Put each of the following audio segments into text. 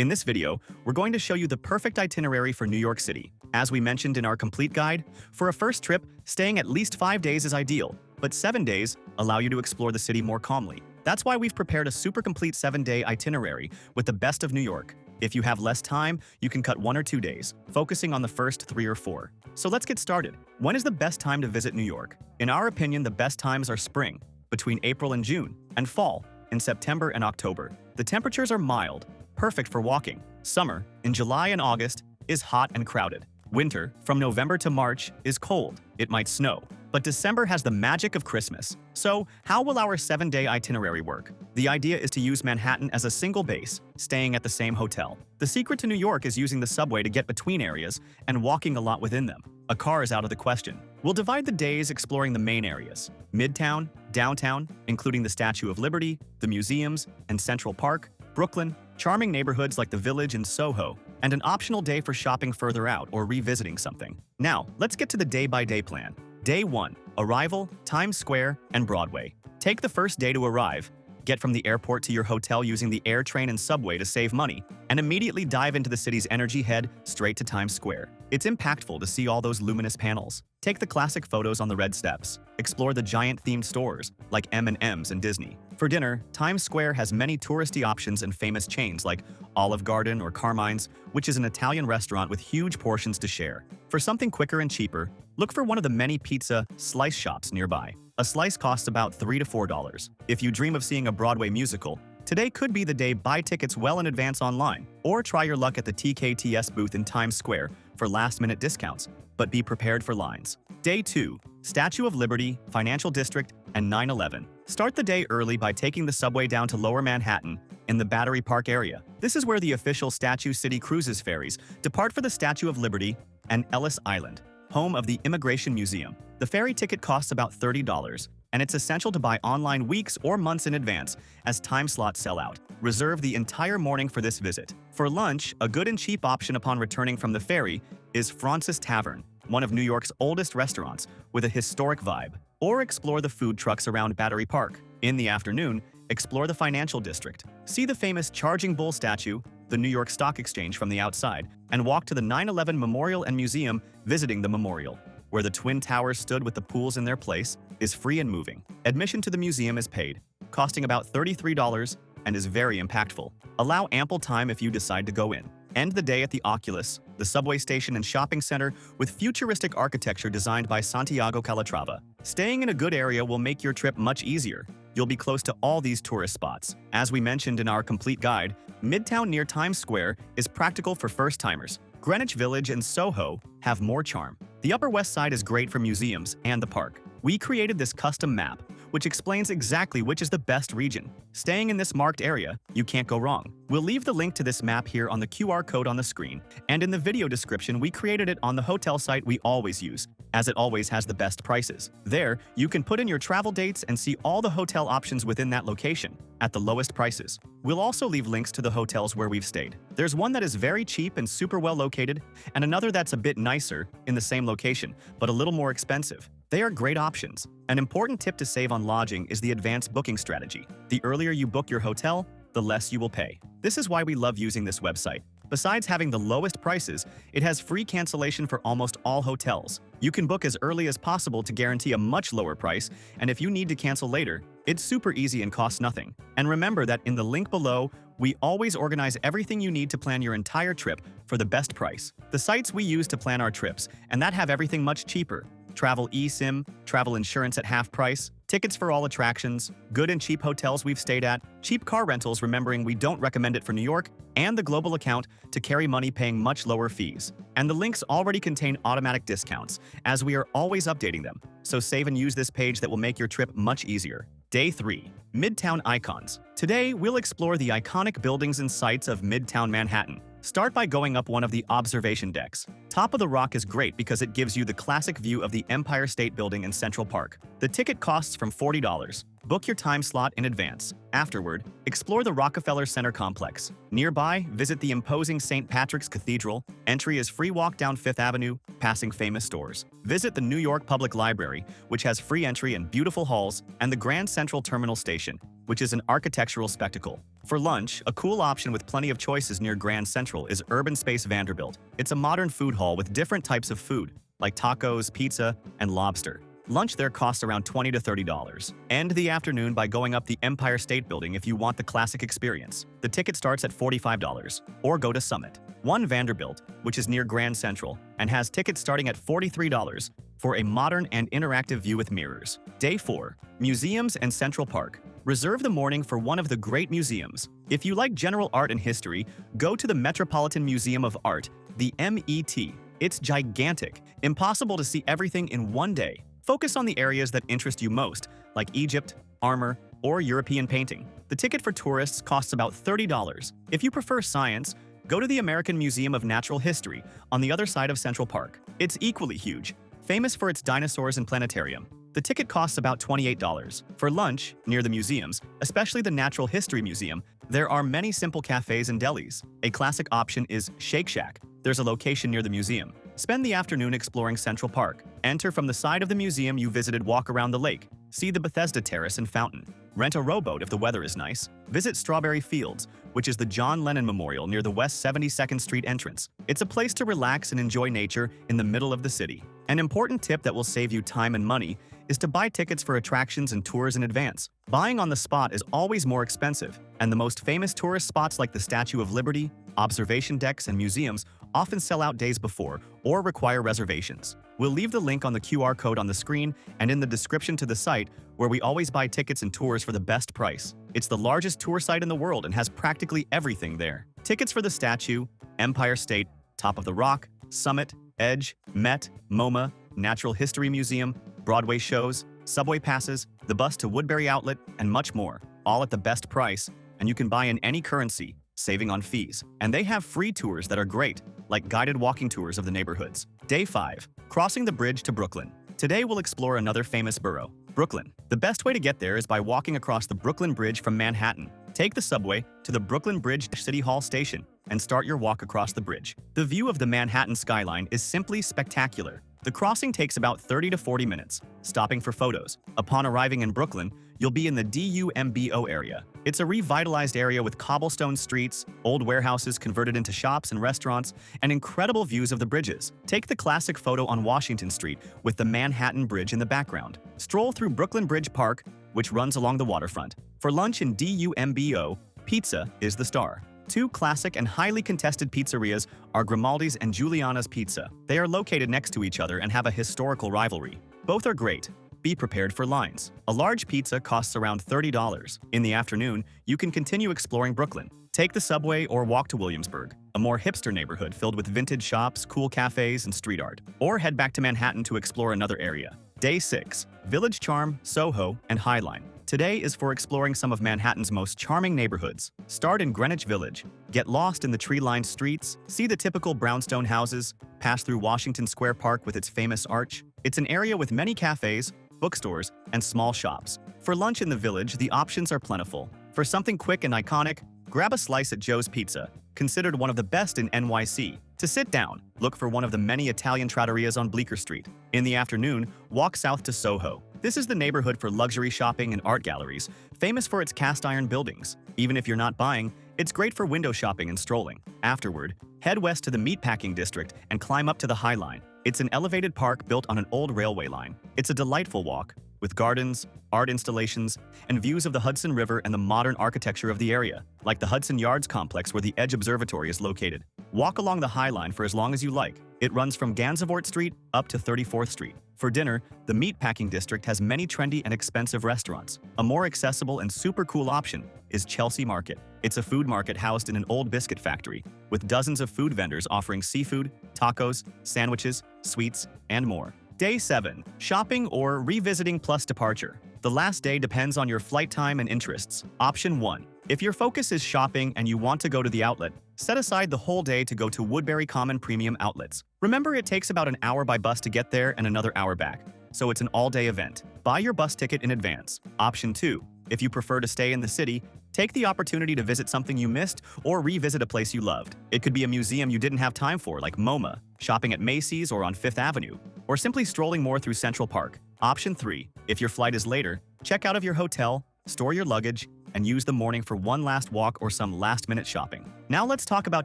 In this video, we're going to show you the perfect itinerary for New York City. As we mentioned in our complete guide, for a first trip, staying at least 5 days is ideal, but 7 days allow you to explore the city more calmly. That's why we've prepared a super complete 7-day itinerary with the best of New York. If you have less time, you can cut 1 or 2 days, focusing on the first 3 or 4. So let's get started. When is the best time to visit New York? In our opinion, the best times are spring, between April and June, and fall, in September and October. The temperatures are mild, perfect for walking. Summer, in July and August, is hot and crowded. Winter, from November to March, is cold. It might snow. But December has the magic of Christmas. So, how will our 7-day itinerary work? The idea is to use Manhattan as a single base, staying at the same hotel. The secret to New York is using the subway to get between areas and walking a lot within them. A car is out of the question. We'll divide the days exploring the main areas: Midtown, downtown, including the Statue of Liberty, the museums, and Central Park, Brooklyn, charming neighborhoods like the Village and Soho, and an optional day for shopping further out or revisiting something. Now, let's get to the day-by-day plan. Day 1. Arrival, Times Square, and Broadway. Take the first day to arrive. Get from the airport to your hotel using the air, train, and subway to save money, and immediately dive into the city's energy, head straight to Times Square. It's impactful to see all those luminous panels. Take the classic photos on the red steps. Explore the giant themed stores like M&M's and Disney. For dinner, Times Square has many touristy options and famous chains like Olive Garden or Carmine's, which is an Italian restaurant with huge portions to share. For something quicker and cheaper, look for one of the many pizza slice shops nearby. A slice costs about $3 to $4. If you dream of seeing a Broadway musical, today could be the day. Buy tickets well in advance online, or try your luck at the TTHE booth in Times Square for last-minute discounts, but be prepared for lines. Day 2. Statue of Liberty, Financial District, and 9/11. Start the day early by taking the subway down to Lower Manhattan in the Battery Park area. This is where the official Statue City Cruises ferries depart for the Statue of Liberty and Ellis Island, home of the Immigration Museum. The ferry ticket costs about $30, and it's essential to buy online weeks or months in advance as time slots sell out. Reserve the entire morning for this visit. For lunch, a good and cheap option upon returning from the ferry is Francis Tavern, one of New York's oldest restaurants with a historic vibe. Or explore the food trucks around Battery Park. In the afternoon, explore the Financial District. See the famous Charging Bull statue, the New York Stock Exchange from the outside, and walk to the 9/11 Memorial and Museum. Visiting the memorial, where the Twin Towers stood with the pools in their place, is free and moving. Admission to the museum is paid, costing about $33, and is very impactful. Allow ample time if you decide to go in. End the day at the Oculus, the subway station and shopping center with futuristic architecture designed by Santiago Calatrava. Staying in a good area will make your trip much easier. You'll be close to all these tourist spots. As we mentioned in our complete guide, Midtown near Times Square is practical for first-timers. Greenwich Village and Soho have more charm. The Upper West Side is great for museums and the park. We created this custom map, which explains exactly which is the best region. Staying in this marked area, you can't go wrong. We'll leave the link to this map here on the QR code on the screen, and in the video description we created it on the hotel site we always use, as it always has the best prices. There, you can put in your travel dates and see all the hotel options within that location, at the lowest prices. We'll also leave links to the hotels where we've stayed. There's one that is very cheap and super well located, and another that's a bit nicer, in the same location, but a little more expensive. They are great options. An important tip to save on lodging is the advanced booking strategy. The earlier you book your hotel, the less you will pay. This is why we love using this website. Besides having the lowest prices, it has free cancellation for almost all hotels. You can book as early as possible to guarantee a much lower price, and if you need to cancel later, it's super easy and costs nothing. And remember that in the link below, we always organize everything you need to plan your entire trip for the best price. The sites we use to plan our trips, and that have everything much cheaper: Travel eSIM, travel insurance at half price, tickets for all attractions, good and cheap hotels we've stayed at, cheap car rentals, remembering we don't recommend it for New York, and the global account to carry money paying much lower fees. And the links already contain automatic discounts, as we are always updating them. So save and use this page that will make your trip much easier. Day 3. Midtown Icons. Today, we'll explore the iconic buildings and sites of Midtown Manhattan. Start by going up one of the observation decks. Top of the Rock is great because it gives you the classic view of the Empire State Building in Central Park. The ticket costs from $40. Book your time slot in advance. Afterward, explore the Rockefeller Center complex. Nearby, visit the imposing St. Patrick's Cathedral. Entry is free. Walk down Fifth Avenue, passing famous stores. Visit the New York Public Library, which has free entry and beautiful halls, and the Grand Central Terminal Station, which is an architectural spectacle. For lunch, a cool option with plenty of choices near Grand Central is Urban Space Vanderbilt. It's a modern food hall with different types of food, like tacos, pizza, and lobster. Lunch there costs around $20 to $30. End the afternoon by going up the Empire State Building if you want the classic experience. The ticket starts at $45, or go to Summit. One Vanderbilt, which is near Grand Central, and has tickets starting at $43 for a modern and interactive view with mirrors. Day 4. Museums and Central Park. Reserve the morning for one of the great museums. If you like general art and history, go to the Metropolitan Museum of Art, the MET. It's gigantic, impossible to see everything in one day. Focus on the areas that interest you most, like Egypt, armor, or European painting. The ticket for tourists costs about $30. If you prefer science, go to the American Museum of Natural History on the other side of Central Park. It's equally huge, famous for its dinosaurs and planetarium. The ticket costs about $28. For lunch, near the museums, especially the Natural History Museum, there are many simple cafes and delis. A classic option is Shake Shack. There's a location near the museum. Spend the afternoon exploring Central Park. Enter from the side of the museum you visited, walk around the lake. See the Bethesda Terrace and fountain. Rent a rowboat if the weather is nice. Visit Strawberry Fields, which is the John Lennon Memorial near the West 72nd Street entrance. It's a place to relax and enjoy nature in the middle of the city. An important tip that will save you time and money is to buy tickets for attractions and tours in advance. Buying on the spot is always more expensive, and the most famous tourist spots like the Statue of Liberty, observation decks, and museums often sell out days before or require reservations. We'll leave the link on the QR code on the screen and in the description to the site, where we always buy tickets and tours for the best price. It's the largest tour site in the world and has practically everything there. Tickets for the Statue, Empire State, Top of the Rock, Summit, Edge, Met, MoMA, Natural History Museum, Broadway shows, subway passes, the bus to Woodbury Outlet, and much more, all at the best price, and you can buy in any currency, saving on fees. And they have free tours that are great, like guided walking tours of the neighborhoods. Day 5. Crossing the bridge to Brooklyn. Today we'll explore another famous borough, Brooklyn. The best way to get there is by walking across the Brooklyn Bridge from Manhattan. Take the subway to the Brooklyn Bridge City Hall station and start your walk across the bridge. The view of the Manhattan skyline is simply spectacular. The crossing takes about 30 to 40 minutes, stopping for photos. Upon arriving in Brooklyn, you'll be in the DUMBO area. It's a revitalized area with cobblestone streets, old warehouses converted into shops and restaurants, and incredible views of the bridges. Take the classic photo on Washington Street with the Manhattan Bridge in the background. Stroll through Brooklyn Bridge Park, which runs along the waterfront. For lunch in DUMBO, pizza is the star. Two classic and highly contested pizzerias are Grimaldi's and Giuliana's Pizza. They are located next to each other and have a historical rivalry. Both are great. Be prepared for lines. A large pizza costs around $30. In the afternoon, you can continue exploring Brooklyn. Take the subway or walk to Williamsburg, a more hipster neighborhood filled with vintage shops, cool cafes, and street art. Or head back to Manhattan to explore another area. Day 6. Village Charm, Soho, and Highline. Today is for exploring some of Manhattan's most charming neighborhoods. Start in Greenwich Village. Get lost in the tree-lined streets, see the typical brownstone houses, pass through Washington Square Park with its famous arch. It's an area with many cafes, bookstores, and small shops. For lunch in the village, the options are plentiful. For something quick and iconic, grab a slice at Joe's Pizza, considered one of the best in NYC. To sit down, look for one of the many Italian trattorias on Bleecker Street. In the afternoon, walk south to Soho. This is the neighborhood for luxury shopping and art galleries, famous for its cast-iron buildings. Even if you're not buying, it's great for window shopping and strolling. Afterward, head west to the Meatpacking District and climb up to the Highline. It's an elevated park built on an old railway line. It's a delightful walk, with gardens, art installations, and views of the Hudson River and the modern architecture of the area, like the Hudson Yards complex where the Edge Observatory is located. Walk along the Highline for as long as you like. It runs from Gansevoort Street up to 34th Street. For dinner, the Meatpacking District has many trendy and expensive restaurants. A more accessible and super cool option is Chelsea Market. It's a food market housed in an old biscuit factory, with dozens of food vendors offering seafood, tacos, sandwiches, sweets, and more. Day 7. Shopping or revisiting plus departure. The last day depends on your flight time and interests. Option 1. If your focus is shopping and you want to go to the outlet, set aside the whole day to go to Woodbury Common Premium Outlets. Remember, it takes about an hour by bus to get there and another hour back, so it's an all-day event. Buy your bus ticket in advance. Option 2. If you prefer to stay in the city, take the opportunity to visit something you missed or revisit a place you loved. It could be a museum you didn't have time for, like MoMA, shopping at Macy's or on Fifth Avenue, or simply strolling more through Central Park. Option 3. If your flight is later, check out of your hotel, store your luggage, and use the morning for one last walk or some last-minute shopping. Now let's talk about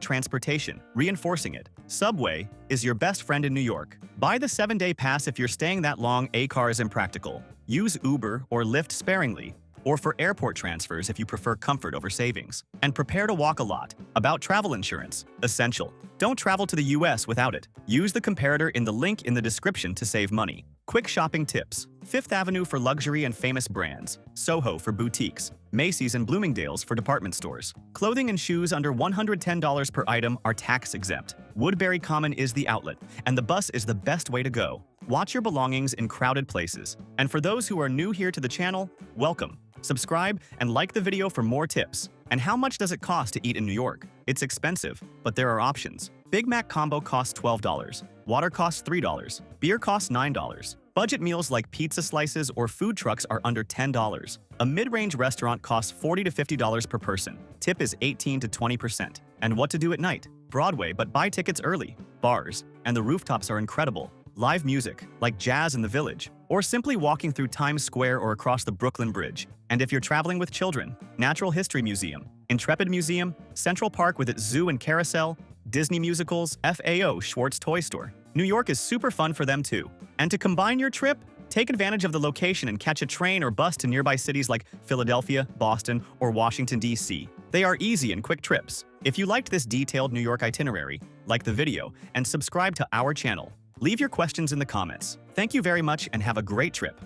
transportation, reinforcing it. Subway is your best friend in New York. Buy the 7-day pass if you're staying that long. A car is impractical. Use Uber or Lyft sparingly, or for airport transfers if you prefer comfort over savings. And prepare to walk a lot. About travel insurance. Essential. Don't travel to the US without it. Use the comparator in the link in the description to save money. Quick shopping tips. Fifth Avenue for luxury and famous brands. Soho for boutiques. Macy's and Bloomingdale's for department stores. Clothing and shoes under $110 per item are tax-exempt. Woodbury Common is the outlet, and the bus is the best way to go. Watch your belongings in crowded places. And for those who are new here to the channel, welcome. Subscribe and like the video for more tips. And how much does it cost to eat in New York? It's expensive, but there are options. Big Mac combo costs $12. Water costs $3. Beer costs $9. Budget meals like pizza slices or food trucks are under $10. A mid-range restaurant costs $40 to $50 per person. Tip is 18 to 20%. And what to do at night? Broadway, but buy tickets early. Bars, and the rooftops are incredible. Live music, like jazz in the Village, or simply walking through Times Square or across the Brooklyn Bridge. And if you're traveling with children, Natural History Museum, Intrepid Museum, Central Park with its zoo and carousel, Disney musicals, FAO Schwartz Toy Store. New York is super fun for them too. And to combine your trip, take advantage of the location and catch a train or bus to nearby cities like Philadelphia, Boston, or Washington, D.C. They are easy and quick trips. If you liked this detailed New York itinerary, like the video and subscribe to our channel. Leave your questions in the comments. Thank you very much and have a great trip.